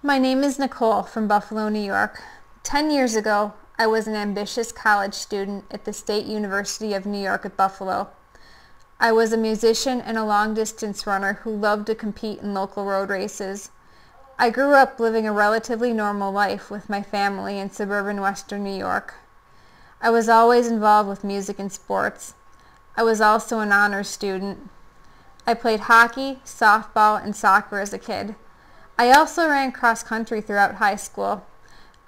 My name is Nicole from Buffalo, New York. 10 years ago, I was an ambitious college student at the State University of New York at Buffalo. I was a musician and a long-distance runner who loved to compete in local road races. I grew up living a relatively normal life with my family in suburban Western New York. I was always involved with music and sports. I was also an honors student. I played hockey, softball, and soccer as a kid. I also ran cross country throughout high school.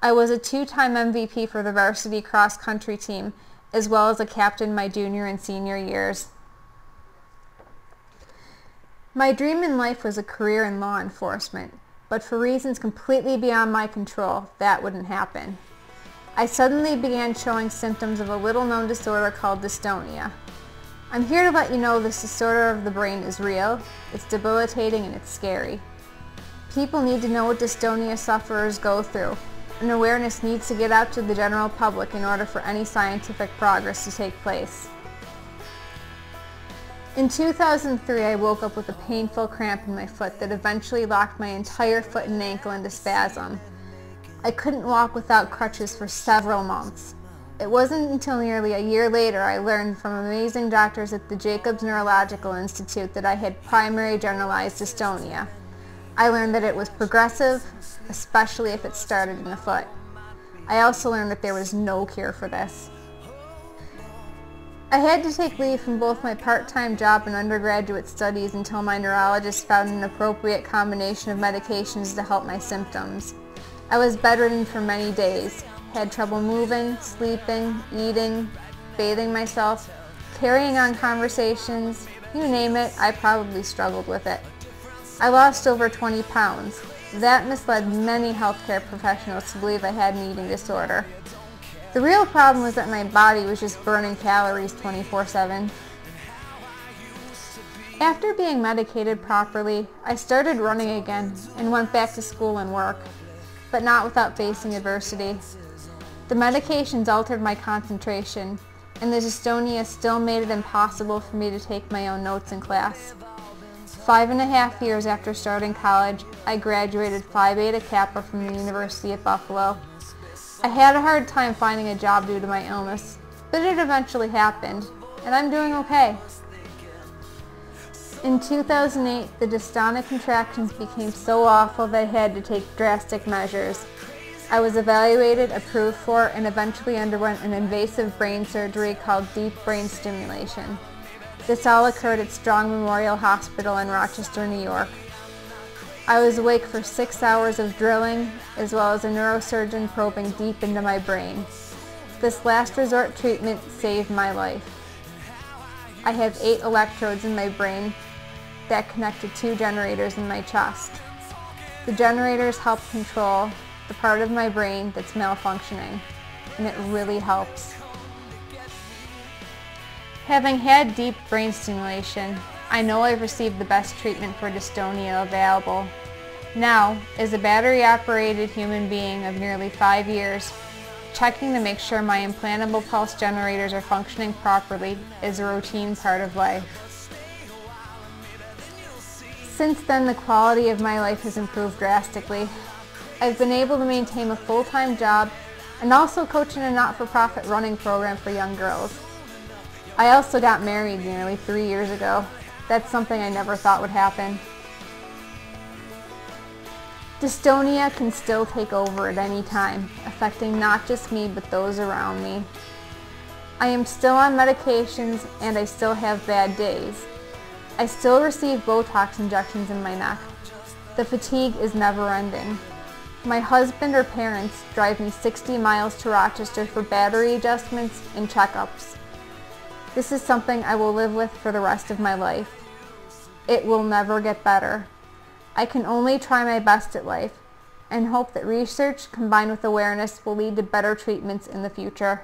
I was a two-time MVP for the varsity cross country team, as well as a captain my junior and senior years. My dream in life was a career in law enforcement, but for reasons completely beyond my control, that wouldn't happen. I suddenly began showing symptoms of a little-known disorder called dystonia. I'm here to let you know this disorder of the brain is real, it's debilitating, and it's scary. People need to know what dystonia sufferers go through, and awareness needs to get out to the general public in order for any scientific progress to take place. In 2003, I woke up with a painful cramp in my foot that eventually locked my entire foot and ankle into spasm. I couldn't walk without crutches for several months. It wasn't until nearly a year later I learned from amazing doctors at the Jacobs Neurological Institute that I had primary generalized dystonia. I learned that it was progressive, especially if it started in the foot. I also learned that there was no cure for this. I had to take leave from both my part-time job and undergraduate studies until my neurologist found an appropriate combination of medications to help my symptoms. I was bedridden for many days, had trouble moving, sleeping, eating, bathing myself, carrying on conversations, you name it, I probably struggled with it. I lost over 20 pounds. That misled many healthcare professionals to believe I had an eating disorder. The real problem was that my body was just burning calories 24/7. After being medicated properly, I started running again and went back to school and work, but not without facing adversity. The medications altered my concentration, and the dystonia still made it impossible for me to take my own notes in class. 5.5 years after starting college, I graduated Phi Beta Kappa from the University at Buffalo. I had a hard time finding a job due to my illness, but it eventually happened, and I'm doing okay. In 2008, the dystonic contractions became so awful that I had to take drastic measures. I was evaluated, approved for, and eventually underwent an invasive brain surgery called deep brain stimulation. This all occurred at Strong Memorial Hospital in Rochester, New York. I was awake for 6 hours of drilling, as well as a neurosurgeon probing deep into my brain. This last resort treatment saved my life. I have 8 electrodes in my brain that connect to 2 generators in my chest. The generators help control the part of my brain that's malfunctioning, and it really helps. Having had deep brain stimulation, I know I've received the best treatment for dystonia available. Now, as a battery-operated human being of nearly 5 years, checking to make sure my implantable pulse generators are functioning properly is a routine part of life. Since then, the quality of my life has improved drastically. I've been able to maintain a full-time job and also coach in a not-for-profit running program for young girls. I also got married nearly 3 years ago. That's something I never thought would happen. Dystonia can still take over at any time, affecting not just me but those around me. I am still on medications and I still have bad days. I still receive Botox injections in my neck. The fatigue is never ending. My husband or parents drive me 60 miles to Rochester for battery adjustments and checkups. This is something I will live with for the rest of my life. It will never get better. I can only try my best at life and hope that research combined with awareness will lead to better treatments in the future.